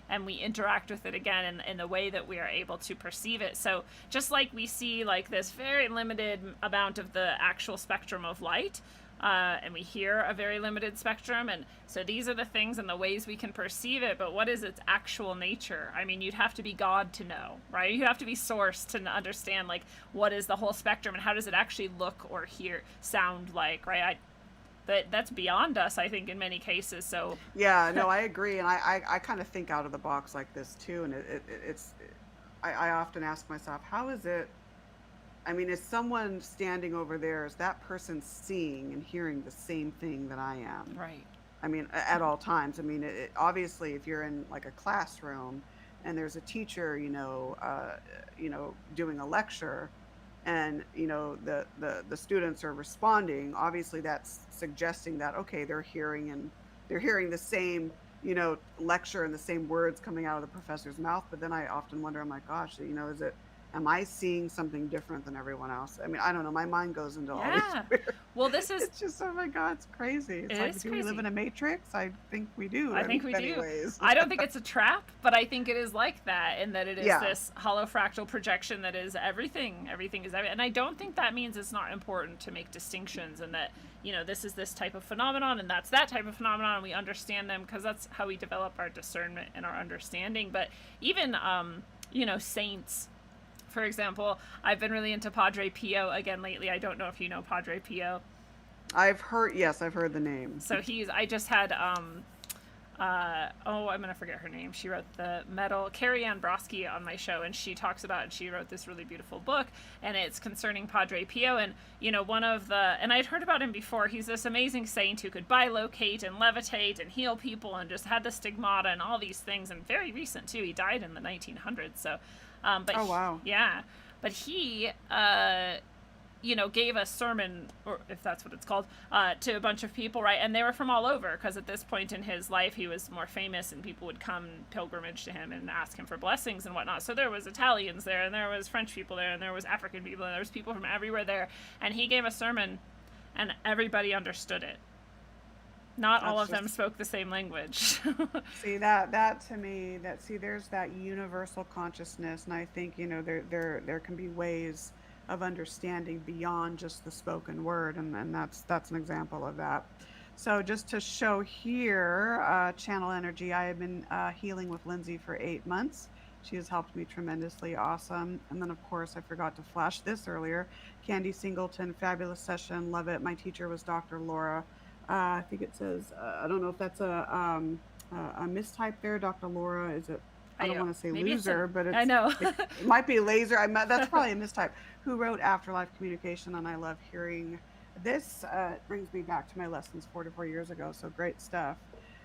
and we interact with it again in the way that we are able to perceive it. So just like we see like this very limited amount of the actual spectrum of light, and we hear a very limited spectrum, and so these are the things and the ways we can perceive it, but what is its actual nature? I mean, you'd have to be God to know, right? You have to be source to understand like what is the whole spectrum and how does it actually look or hear, sound like, right? That's beyond us, I think, in many cases. So Yeah, no, I agree, and I kind of think out of the box like this too, and I often ask myself, how is it? I mean, is someone standing over there? Is that person seeing and hearing the same thing that I am? right. I mean, at all times. I mean, obviously, if you're in like a classroom and there's a teacher, doing a lecture, and the students are responding, obviously that's suggesting that, okay, they're hearing the same lecture and the same words coming out of the professor's mouth. But then I often wonder, I'm like, gosh, am I seeing something different than everyone else? I mean, I don't know, my mind goes into all these Yeah. weird, Well, this is it's just, oh my God, it's crazy. It's it like, is do we live crazy. in a matrix? I think we do. I think in we many do. ways. I don't think it's a trap, but I think it is like that, in that it is Yeah. this hollow fractal projection that is everything. Everything is everything. And I don't think that means it's not important to make distinctions, and that, this is this type of phenomenon and that's that type of phenomenon, and we understand them because that's how we develop our discernment and our understanding. But even, saints, for example, I've been really into Padre Pio again lately. I don't know if you know Padre Pio. I've heard the name. So I just had, I'm going to forget her name. She wrote the Metal, Carrie Ann Brodsky, on my show, and she talks about, and she wrote this really beautiful book, and it's concerning Padre Pio. And, and I'd heard about him before. He's this amazing saint who could bilocate and levitate and heal people and just had the stigmata and all these things. And very recent too. He died in the 1900s. So, but oh, wow. But he, gave a sermon, or if that's what it's called, to a bunch of people, right? And they were from all over, because at this point in his life, he was more famous, and people would come pilgrimage to him and ask him for blessings and whatnot. So there was Italians there, and there was French people there, and there was African people, and there was people from everywhere there. And he gave a sermon, and everybody understood it. Not all of them spoke the same language. See, that to me, there's that universal consciousness, and I think there can be ways of understanding beyond just the spoken word, and that's an example of that. So just to show here, channel energy, I have been healing with Lindsay for 8 months. She has helped me tremendously. Awesome. And then, of course, I forgot to flash this earlier. Candy Singleton, fabulous session, love it. My teacher was Dr. Laura. I think it says, I don't know if that's a mistype there. Dr. Laura, is it? I don't want to say loser, but I know. it might be laser. That's probably a mistype. Who wrote Afterlife Communication, and I love hearing this. Brings me back to my lessons 4 to 4 years ago. So great stuff.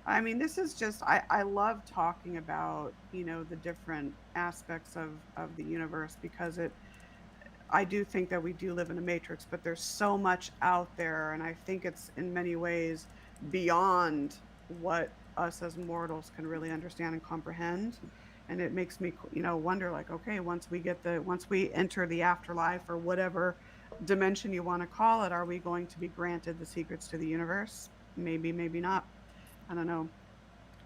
I mean, this is just, I love talking about, the different aspects of the universe, because I do think that we do live in a matrix, but there's so much out there. And I think it's in many ways beyond what us as mortals can really understand and comprehend. And it makes me, wonder, like, okay, once we enter the afterlife, or whatever dimension you want to call it, are we going to be granted the secrets to the universe? Maybe, maybe not. I don't know.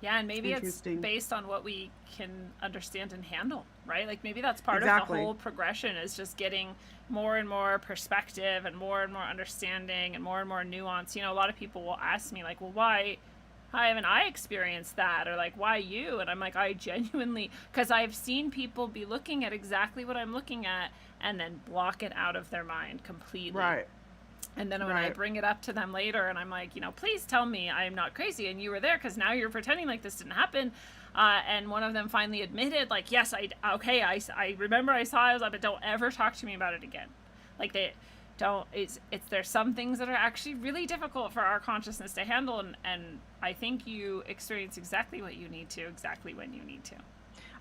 Yeah, and maybe it's based on what we can understand and handle, right? Like, maybe that's part of the whole progression, is just getting more and more perspective and more understanding and more nuance. A lot of people will ask me, like, well, why haven't I experienced that? Or like, why you? And I'm like, I genuinely, because I've seen people be looking at exactly what I'm looking at and then block it out of their mind completely. Right. And then when I bring it up to them later, and I'm like, please tell me I'm not crazy and you were there, because now you're pretending like this didn't happen. And one of them finally admitted, like, yes, I remember I saw it, but don't ever talk to me about it again. Like, there's some things that are actually really difficult for our consciousness to handle, and I think you experience exactly what you need to, exactly when you need to.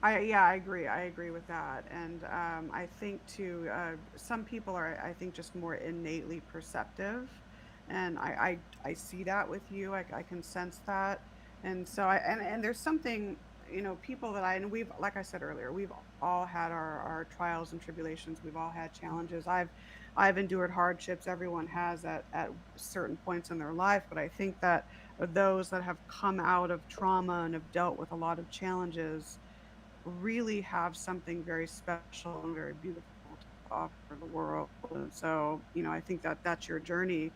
I agree with that. And I think too, some people are, I think, just more innately perceptive, and I see that with you. I can sense that. And so and there's something, people that and we've, like I said earlier, we've all had our trials and tribulations. We've all had challenges. I've endured hardships. Everyone has at certain points in their life. But I think that those that have come out of trauma and have dealt with a lot of challenges really have something very special and very beautiful to offer the world. And so, I think that that's your journey.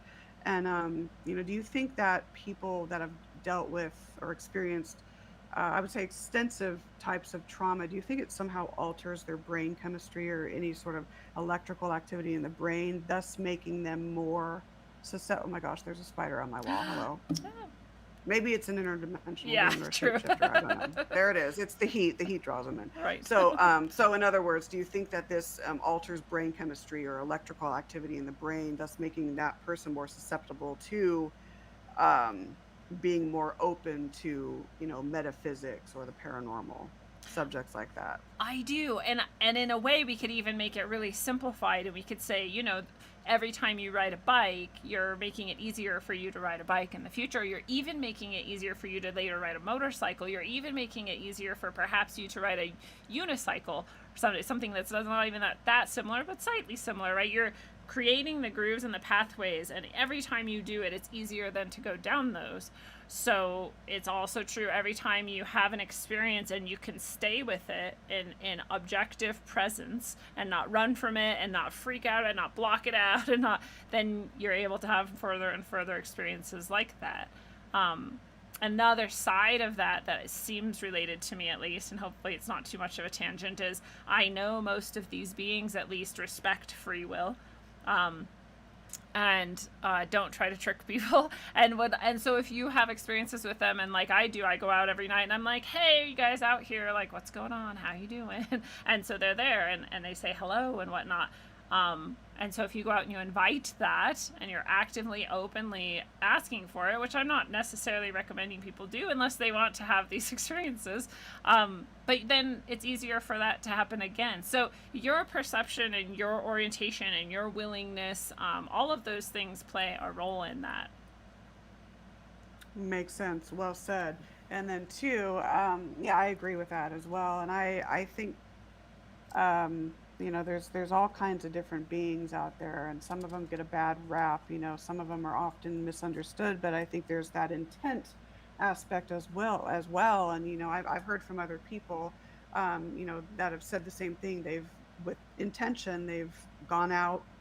And, do you think that people that have dealt with or experienced, I would say, extensive types of trauma, do you think it somehow alters their brain chemistry or any sort of electrical activity in the brain, thus making them more susceptible? Oh my gosh, there's a spider on my wall. Hello. Maybe it's an interdimensional being or true. shapeshifter. I don't know. There it is. It's the heat. The heat draws them in. Right. So, so in other words, do you think that this alters brain chemistry or electrical activity in the brain, thus making that person more susceptible to being more open to, metaphysics or the paranormal? subjects like that. I do. And in a way we could even make it really simplified, and we could say, every time you ride a bike, you're making it easier for you to ride a bike in the future. You're even making it easier for you to later ride a motorcycle. You're even making it easier for perhaps you to ride a unicycle, or something that's not even that similar, but slightly similar, right? You're creating the grooves and the pathways, and every time you do it, it's easier then to go down those. So it's also true every time you have an experience and you can stay with it in objective presence and not run from it and not freak out and not block it out and not, then you're able to have further and further experiences like that. Another side of that seems related to me, at least, and hopefully it's not too much of a tangent, is I know most of these beings at least respect free will. And don't try to trick people. And so if you have experiences with them, and like I do, I go out every night and I'm like, hey, you guys out here, like, what's going on? How you doing? And so they're there and they say hello and whatnot. And so if you go out and you invite that and you're actively, openly asking for it, which I'm not necessarily recommending people do unless they want to have these experiences, but then it's easier for that to happen again. So your perception and your orientation and your willingness, all of those things play a role in that. Makes sense. Well said. And then two, yeah, I agree with that as well. And I think, there's all kinds of different beings out there, and some of them get a bad rap. Some of them are often misunderstood, but I think there's that intent aspect as well. And I've heard from other people, that have said the same thing. With intention, they've gone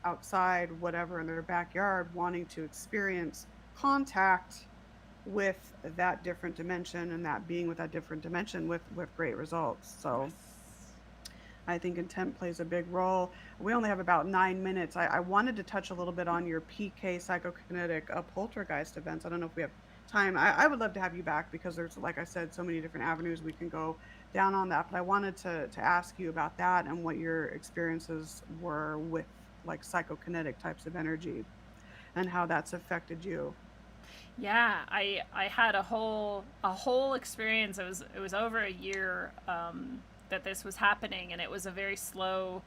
outside, whatever, in their backyard, wanting to experience contact with that different dimension and that being with that different dimension with great results. So I think intent plays a big role. We only have about 9 minutes. I wanted to touch a little bit on your PK psychokinetic poltergeist events. I don't know if we have time. I would love to have you back because there's, like I said, so many different avenues we can go down on that. But I wanted to ask you about that and what your experiences were with like psychokinetic types of energy and how that's affected you. Yeah, I had a whole experience. It was over a year that this was happening, and it was a very slow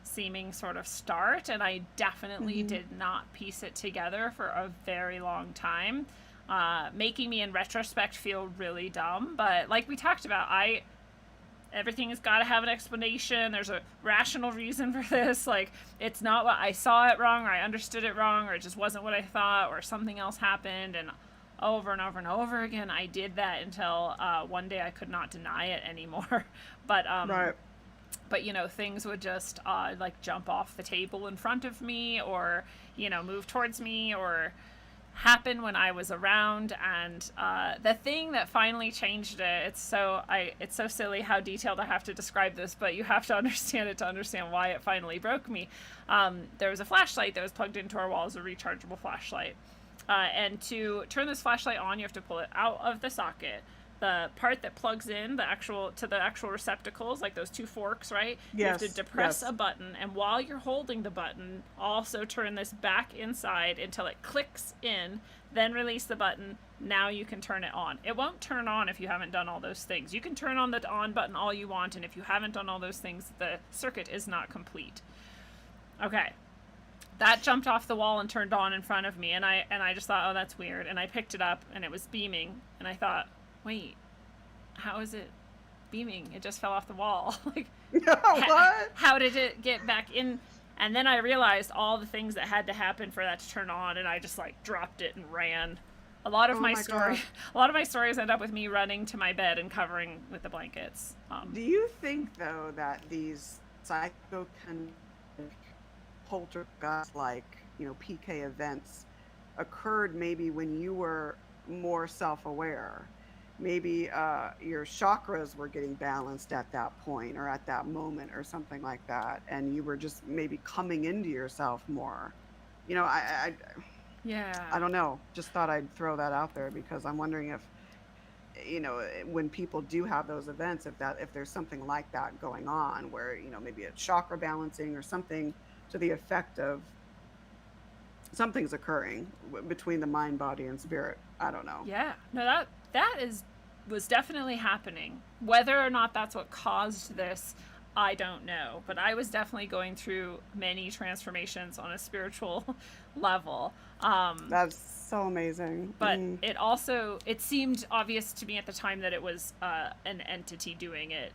seeming sort of start, and I definitely did not piece it together for a very long time, making me in retrospect feel really dumb. But like we talked about, everything has got to have an explanation. There's a rational reason for this. Like, it's not what I saw it wrong, or I understood it wrong, or it just wasn't what I thought, or something else happened. And over and over and over again, I did that until one day I could not deny it anymore. But Right. but things would just like jump off the table in front of me, or move towards me, or happen when I was around. And the thing that finally changed it, it's so silly how detailed I have to describe this, but you have to understand it to understand why it finally broke me. There was a flashlight that was plugged into our wall as a rechargeable flashlight. And to turn this flashlight on, you have to pull it out of the socket. The part that plugs in to the actual receptacles, like those two forks, right? Yes. You have to depress Yes. a button, and while you're holding the button, also turn this back inside until it clicks in, then release the button. Now you can turn it on. It won't turn on if you haven't done all those things. You can turn on the on button all you want, and if you haven't done all those things, the circuit is not complete. Okay. That jumped off the wall and turned on in front of me, and I just thought, oh, that's weird. And I picked it up, and it was beaming, and I thought, wait, how is it beaming? It just fell off the wall. Like, What? how did it get back in? And then I realized all the things that had to happen for that to turn on, and I just like dropped it and ran. A lot of Oh my my story, God. a lot of my stories end up with me running to my bed and covering with the blankets. Do you think, though, that these psychokinetic poltergeist, like, PK events occurred maybe when you were more self-aware? Maybe your chakras were getting balanced at that point or at that moment or something like that, and you were just maybe coming into yourself more. I Yeah. don't know. Just thought I'd throw that out there because I'm wondering if, when people do have those events, if there's something like that going on where, maybe a chakra balancing or something to the effect of something's occurring between the mind, body, and spirit. I don't know. Yeah. No, that is was definitely happening. Whether or not that's what caused this, I don't know. But I was definitely going through many transformations on a spiritual level. That's so amazing. But it seemed obvious to me at the time that it was an entity doing it,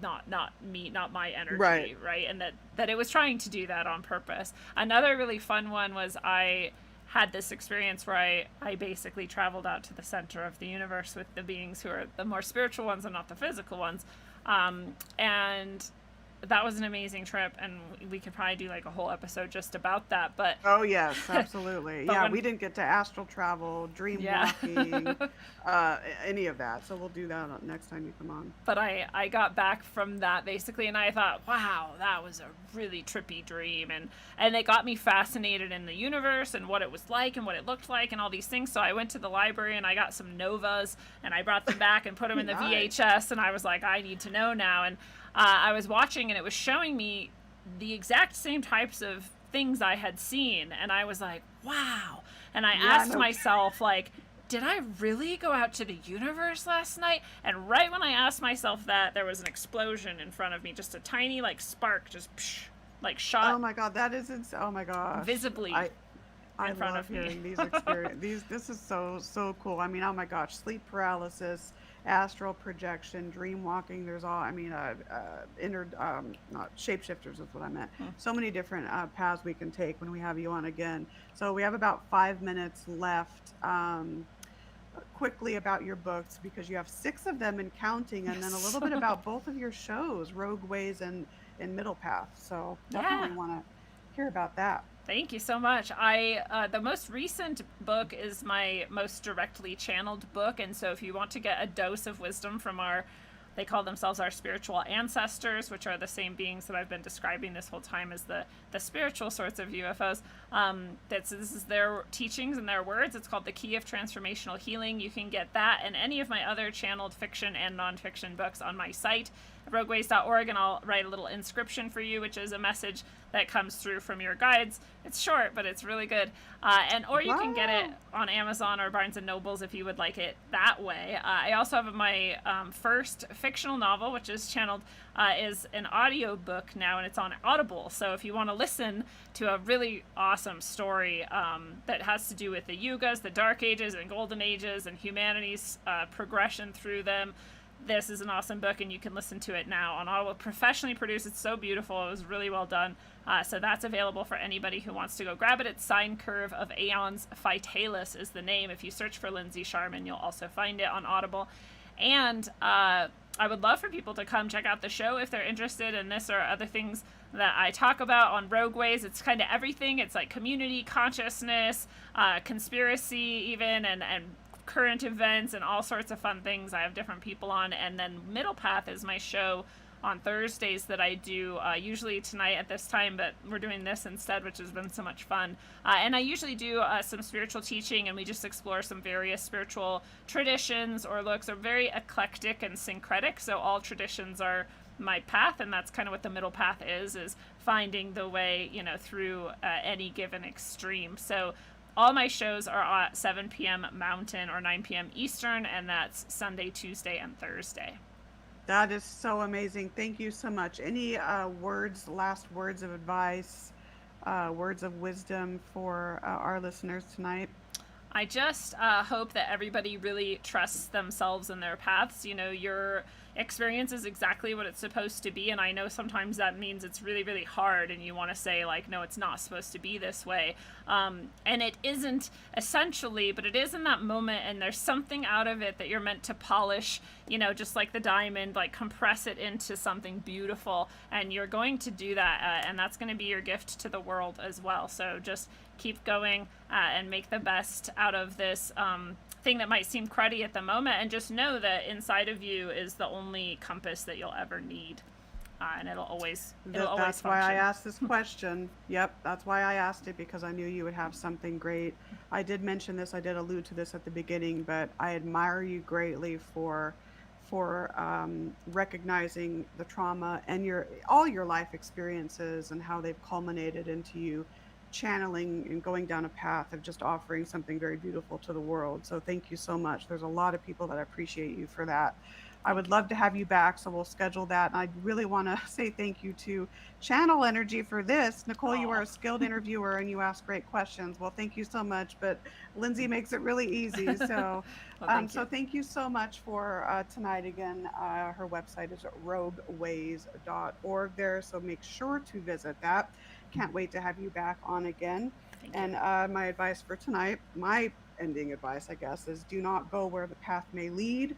not me, not my energy, right? And that it was trying to do that on purpose. Another really fun one was I had this experience where I basically traveled out to the center of the universe with the beings who are the more spiritual ones and not the physical ones. And that was an amazing trip, and we could probably do like a whole episode just about that. But oh yes, absolutely. Yeah, we didn't get to astral travel, dream walking, any of that. So we'll do that next time you come on. But I got back from that basically, and I thought, wow, that was a really trippy dream, and it got me fascinated in the universe and what it was like and what it looked like and all these things. So I went to the library and I got some novas and I brought them back and put them in the VHS, and I was like, I need to know now. And I was watching, and it was showing me the exact same types of things I had seen, and I was like, wow. And I asked myself, like, did I really go out to the universe last night? And right when I asked myself that, there was an explosion in front of me, just a tiny, like, spark, just like shot. Oh my god, that is oh my gosh. Visibly. I love hearing these experiences. This is so cool. I mean, oh my gosh, sleep paralysis, astral projection, dream walking. There's all, I mean, not shapeshifters is what I meant. So many different paths we can take when we have you on again. So we have about 5 minutes left. Quickly about your books, because you have 6 of them and counting, and then a little bit about both of your shows, Rogue Ways and Middle Path. So definitely want to hear about that. Thank you so much. The most recent book is my most directly channeled book, and so if you want to get a dose of wisdom from they call themselves our spiritual ancestors, which are the same beings that I've been describing this whole time as the spiritual sorts of UFOs. This is their teachings and their words. It's called The Key of Transformational Healing. You can get that and any of my other channeled fiction and nonfiction books on my site, rogueways.org, and I'll write a little inscription for you, which is a message that comes through from your guides. It's short, but it's really good. Or you can get it on Amazon or Barnes & Nobles if you would like it that way. I also have my first fictional novel, which is channeled, is an audio book now, and it's on Audible. So if you want to listen to a really awesome story that has to do with the Yugas, the Dark Ages and Golden Ages, and humanity's progression through them, this is an awesome book, and you can listen to it now on Audible. Professionally produced. It's so beautiful. It was really well done. So that's available for anybody who wants to go grab it. It's Sine Curve of Aeons Vitalis is the name. If you search for Lindsay Sharman, you'll also find it on Audible. And I would love for people to come check out the show if they're interested in this or other things that I talk about on Rogue Ways. It's kind of everything. It's like community, consciousness, conspiracy even, and current events and all sorts of fun things. I have different people on. And then Middle Path is my show on Thursdays that I do, usually tonight at this time, but we're doing this instead, which has been so much fun. And I usually do some spiritual teaching, and we just explore some various spiritual traditions or looks. Are very eclectic and syncretic, so all traditions are my path, and that's kind of what the Middle Path is finding the way, through any given extreme. So all my shows are at 7 p.m. Mountain or 9 p.m. Eastern, and that's Sunday, Tuesday, and Thursday. That is so amazing. Thank you so much. Any last words of advice, words of wisdom for our listeners tonight? I just hope that everybody really trusts themselves and their paths. Your experience is exactly what it's supposed to be, and I know sometimes that means it's really, really hard, and you want to say, like, no, it's not supposed to be this way. And it isn't essentially, but it is in that moment, and there's something out of it that you're meant to polish, just like the diamond, like compress it into something beautiful, and you're going to do that, and that's going to be your gift to the world as well. So just keep going and make the best out of this thing that might seem cruddy at the moment, and just know that inside of you is the only compass that you'll ever need, and it'll always that's function. Why I asked this question. Yep, that's why I asked it, because I knew you would have something great. I did mention this, I did allude to this at the beginning, but I admire you greatly for recognizing the trauma and all your life experiences and how they've culminated into you channeling and going down a path of just offering something very beautiful to the world. So thank you so much. There's a lot of people that appreciate you for that. I would love to have you back, so we'll schedule that. And I really want to say thank you to Channel Energy for this. Nicole, you are Aw. a skilled interviewer and you ask great questions. Well, thank you so much. But Lindsay makes it really easy. So, Well, thank you. thank you so much for tonight. Again, her website is rogueways.org there. So make sure to visit that. Can't wait to have you back on again. Thank And you. my advice for tonight, my ending advice, I guess, is do not go where the path may lead.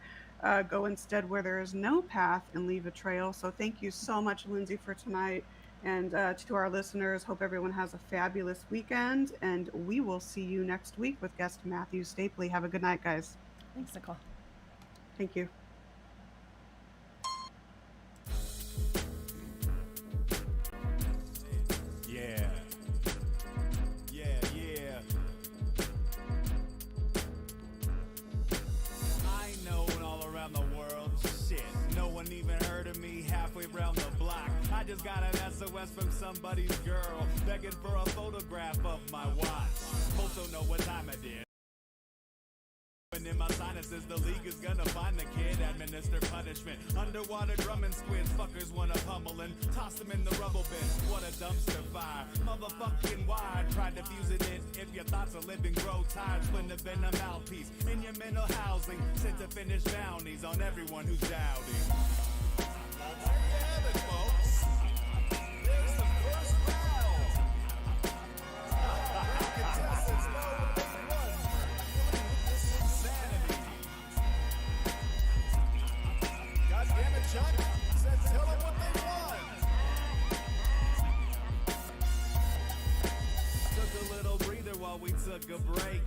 Go instead where there is no path and leave a trail. So thank you so much, Lindsay, for tonight. And to our listeners, hope everyone has a fabulous weekend. And we will see you next week with guest Matthew Stapley. Have a good night, guys. Thanks, Nicole. Thank you. Yeah. Yeah, yeah. I ain't known all around the world. Shit, no one even heard of me halfway around the block. I just got an SOS from somebody's girl, begging for a photograph of my watch. Most don't know what time it is. And in my sinuses, the league is gonna find the kid, administer punishment. Underwater drumming squids, fuckers wanna pummel and toss them in the rubble bin. What a dumpster fire, motherfucking wire. Tried defusing it, if your thoughts are living, grow tired. Couldn't have been a mouthpiece in your mental housing. Sent to finish bounties on everyone who's doubting. There you have it, folks. There's the first round. Contestants know what they won. This insanity. God damn it, Chuck. Said tell them what they won. Took a little breather while we took a break.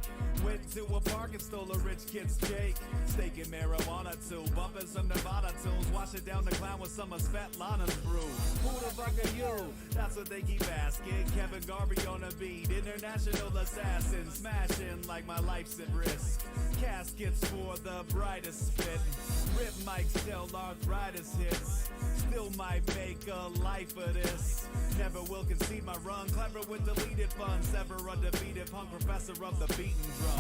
Went to a park and stole a rich kid's cake. Staking marijuana too, bumping some Nevada tunes. Wash it down the clown with some of Svetlana's brew. Who the fuck are you? That's what they keep asking. Kevin Garvey on a beat, international assassin. Smashing like my life's at risk. Caskets for the brightest spit. Rip mics tell arthritis hits. Still might make a life of this. Never will concede my run. Clever with deleted funds. Ever undefeated punk professor of the beaten drum.